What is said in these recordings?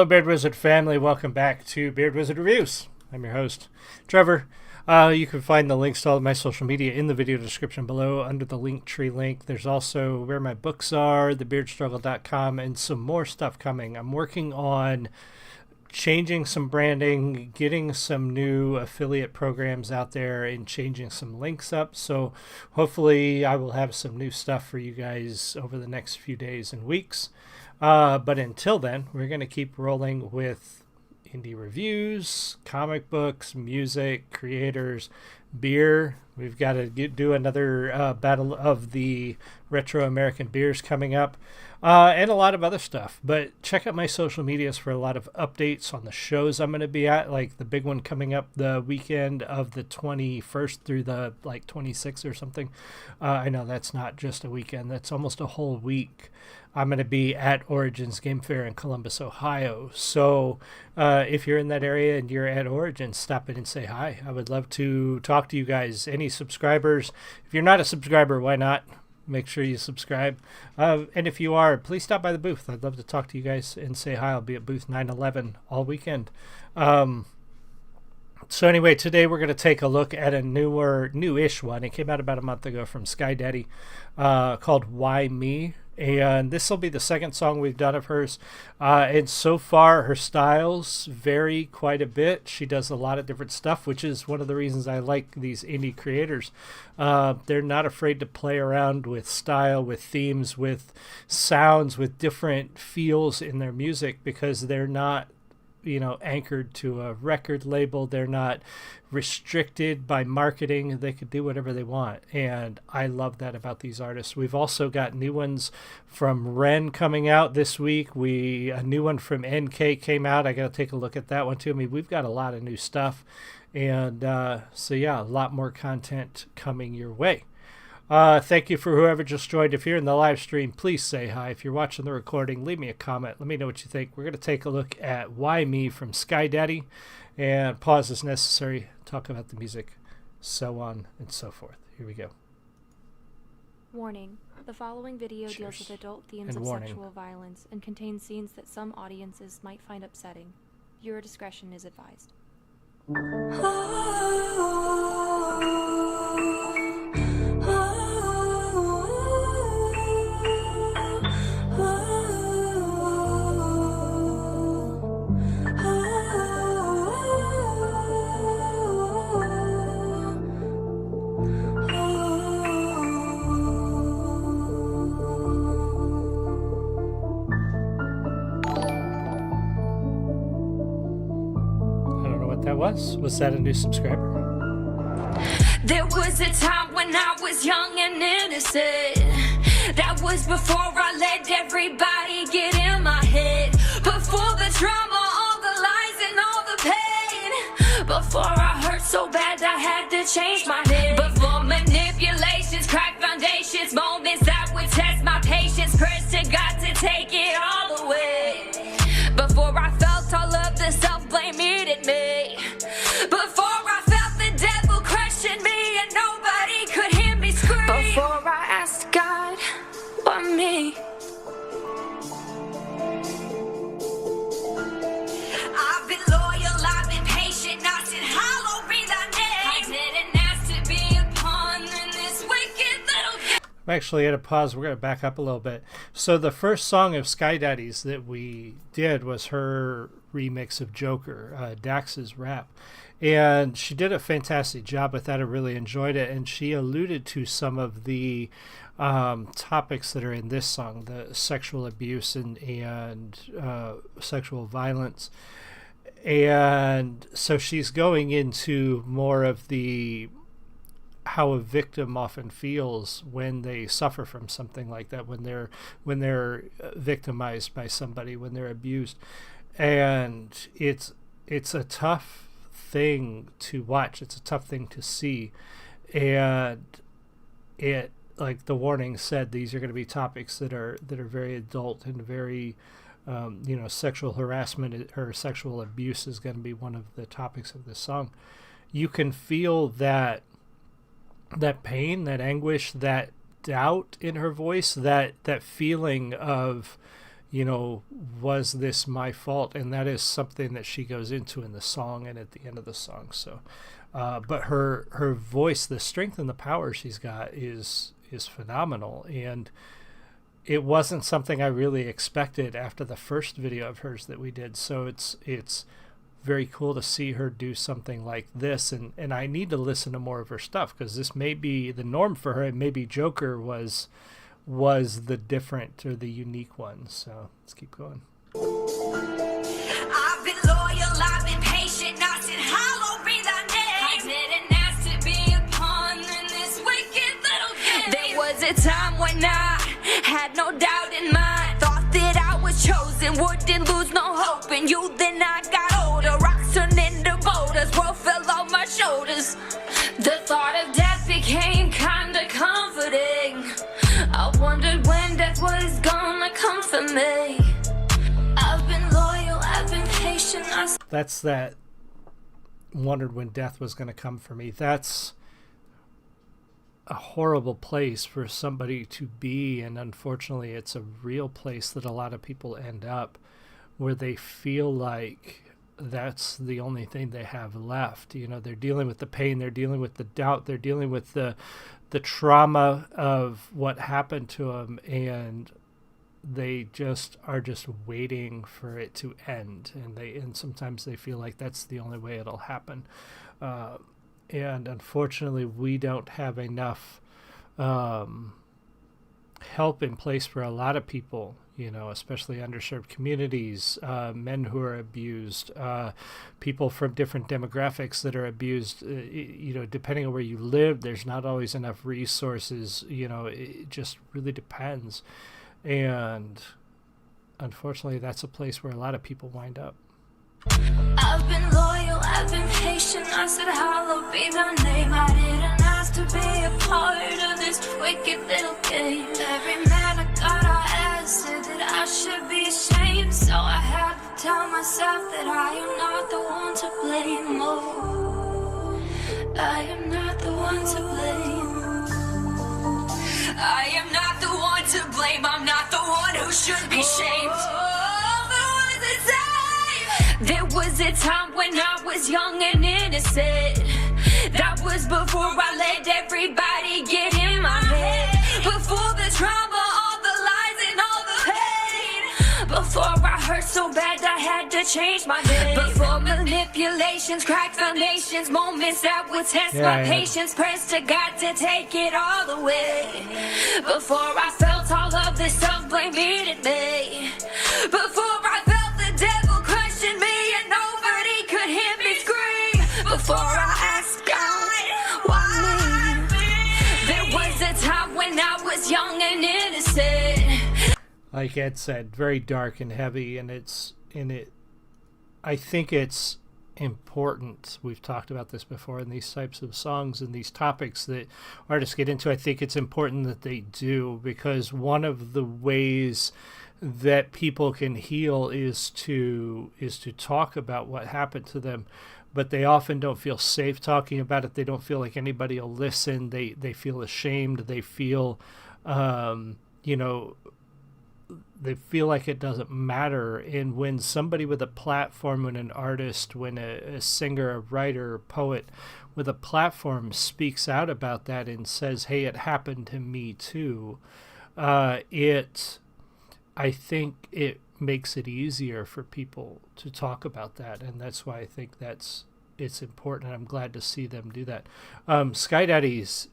Beard Wizard family. Welcome back to Beard Wizard Reviews. I'm your host, Trevor. You can find the links to all of my social media in the video description below under the Linktree link. There's also where my books are, thebeardstruggle.com, and some more stuff coming. I'm working on changing some branding, getting some new affiliate programs out there, and changing some links up. So hopefully I will have some new stuff for you guys over the next few days and weeks. But until then, we're going to keep rolling with indie reviews, comic books, music, creators, beer. We've got to do another battle of the retro American beers coming up, and a lot of other stuff. But check out my social medias for a lot of updates on the shows I'm going to be at, like the big one coming up the weekend of the 21st through the 26th or something. I know that's not just a weekend, that's almost a whole week. I'm going to be at Origins Game Fair in Columbus, Ohio. So if you're in that area and you're at Origins, stop in and say hi. I would love to talk to you guys. Any subscribers? If you're not a subscriber, why not? Make sure you subscribe. And if you are, please stop by the booth. I'd love to talk to you guys and say hi. I'll be at booth 911 all weekend. So anyway, today we're going to take a look at a newish one. It came out about a month ago from SkyDaddy called Why Me? And this will be the second song we've done of hers. And so far, her styles vary quite a bit. She does a lot of different stuff, which is one of the reasons I like these indie creators. They're not afraid to play around with style, with themes, with sounds, with different feels in their music, because they're not anchored to a record label. They're not restricted by marketing. They could do whatever they want, and I love that about these artists. We've also got new ones from Ren coming out this week. A new one from NK came out. I got to take a look at that one too. I mean, we've got a lot of new stuff, and so yeah, a lot more content coming your way. Thank you for whoever just joined. If you're in the live stream, please say hi. If you're watching the recording, leave me a comment. Let me know what you think. We're going to take a look at Why Me from SkyDaddy, and pause as necessary, talk about the music, so on and so forth. Here we go. Warning. The following video deals with adult themes of sexual violence and contains scenes that some audiences might find upsetting. Viewer discretion is advised. Was that a new subscriber? There was a time when I was young and innocent. That was before I let everybody get in my head. Before the drama, all the lies and all the pain. Before I hurt so bad I had to change my name. Before manipulations, cracked foundations, moments that would test my patience. Prayers to God to take it all away. Before I felt all of the self-blame eating me. Before I felt the devil crushing me and nobody could hear me scream. Before I asked God, why me? I've been loyal, I've been patient, not said hallowed be thy name. I didn't ask to be a pawn in this wicked little game. I'm actually at a pause. We're going to back up a little bit. So the first song of SkyDaddy's that we did was her remix of Joker, Dax's rap. And she did a fantastic job with that. I really enjoyed it. And she alluded to some of the topics that are in this song, the sexual abuse and sexual violence. And so she's going into more of the how a victim often feels when they suffer from something like that, when they're victimized by somebody, when they're abused. And it's a tough thing to watch. It's a tough thing to see. And it, like the warning said, these are going to be topics that are very adult and very sexual harassment or sexual abuse is going to be one of the topics of this song. You can feel that pain, that anguish, that doubt in her voice, that feeling of was this my fault? And that is something that she goes into in the song and at the end of the song. So, but her voice, the strength and the power she's got is phenomenal. And it wasn't something I really expected after the first video of hers that we did. So it's very cool to see her do something like this. And I need to listen to more of her stuff, because this may be the norm for her. And maybe Joker was the different or the unique one. So let's keep going. I've been loyal, I've been patient, I said hallowed be thy name. I didn't ask to be a pawn in this wicked little game. There was a time when I had no doubt in mind, thought that I was chosen, wouldn't lose no hope in you. Then I got older, rocks turned into boulders, world fell off my shoulders. The thought of death became kinda comforting. I wondered when death was gonna come for me. I've been loyal, I've been patient. That's that. Wondered when death was going to come for me. That's a horrible place for somebody to be, and unfortunately it's a real place that a lot of people end up, where they feel like that's the only thing they have left. They're dealing with the pain, they're dealing with the doubt, they're dealing with the trauma of what happened to them, and they are just waiting for it to end, and sometimes they feel like that's the only way it'll happen. And unfortunately, we don't have enough help in place for a lot of people, especially underserved communities, men who are abused, people from different demographics that are abused. Depending on where you live, there's not always enough resources. It just really depends. And unfortunately, that's a place where a lot of people wind up. I've been loyal, I've been patient, I said hallowed be thy name. I didn't ask to be a part of this wicked little game. Every man I got, I asked, said that I should be ashamed. So I had to tell myself that I am not the one to blame. Oh, I am not the one to blame. I am not the one to blame, I'm not the one who should be shamed. There was a time when I was young and innocent. That was before I let everybody get in my head. Before the trauma, all the lies and all the pain. Before I hurt so bad I had to change my name. Before manipulations, cracked foundations, moments that would test my patience. Pressed to God to take it all away. Before I felt all of this self-blame eating me. Before I felt the devil crushing me and nobody could hear me scream. Before I asked God, why me? There was a time when I was young and innocent. Like Ed said, very dark and heavy, and I think it's important. We've talked about this before in these types of songs and these topics that artists get into. I think it's important that they do, because one of the ways that people can heal is to talk about what happened to them, but they often don't feel safe talking about it. They don't feel like anybody will listen. They feel ashamed. They feel they feel like it doesn't matter. And when somebody with a platform, when an artist, when a singer, a writer, a poet with a platform speaks out about that and says, hey, it happened to me too, I think it makes it easier for people to talk about that. And that's why I think it's important. I'm glad to see them do that. SkyDaddy's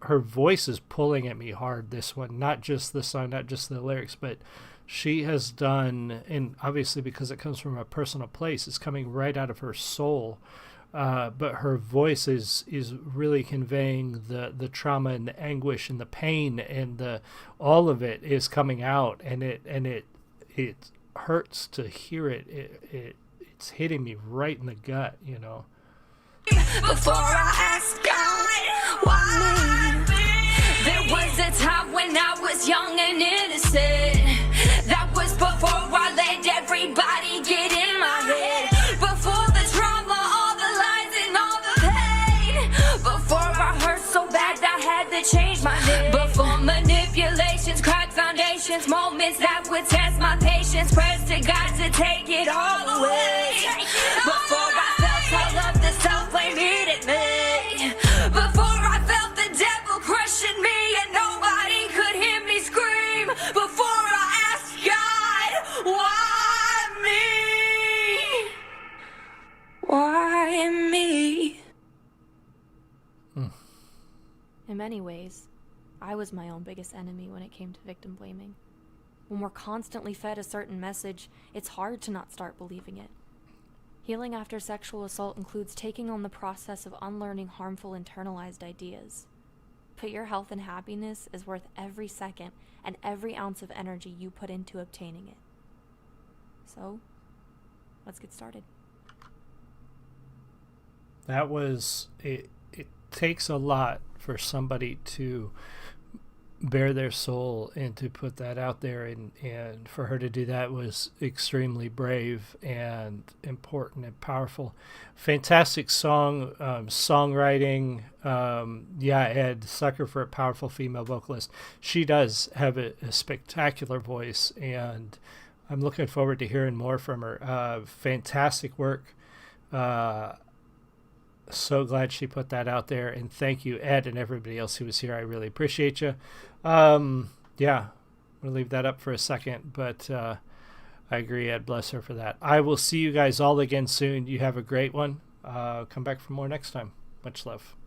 her voice is pulling at me hard, this one, not just the song, not just the lyrics, but she has done, and obviously because it comes from a personal place, it's coming right out of her soul, but her voice is really conveying the trauma and the anguish and the pain, and all of it is coming out, and it hurts to hear it. It's hitting me right in the gut, Before I asked God, why me? There was a time when I was young and innocent. That was before I let everybody get in my head. Before the trauma, all the lies and all the pain. Before I hurt so bad I had to change my name. Before manipulations, cracked foundations. situations, moments that would test my patience. Prayers to God to take it all away. Before I felt all of the self-blame eating me. Before I felt the devil crushing me and nobody could hear me scream. Before I asked God, why me? Why me? In many ways, I was my own biggest enemy when it came to victim blaming. When we're constantly fed a certain message, it's hard to not start believing it. Healing after sexual assault includes taking on the process of unlearning harmful internalized ideas. But your health and happiness is worth every second and every ounce of energy you put into obtaining it. So, let's get started. That was it. It takes a lot for somebody to bare their soul and to put that out there, and for her to do that was extremely brave and important and powerful. Fantastic song, songwriting. Ed, sucker for a powerful female vocalist. She does have a spectacular voice, and I'm looking forward to hearing more from her. Fantastic work. So glad she put that out there, and thank you, Ed, and everybody else who was here. I really appreciate you. I'm gonna leave that up for a second, but I agree, Ed, bless her for that. I will see you guys all again soon. You have a great one. Come back for more next time. Much love.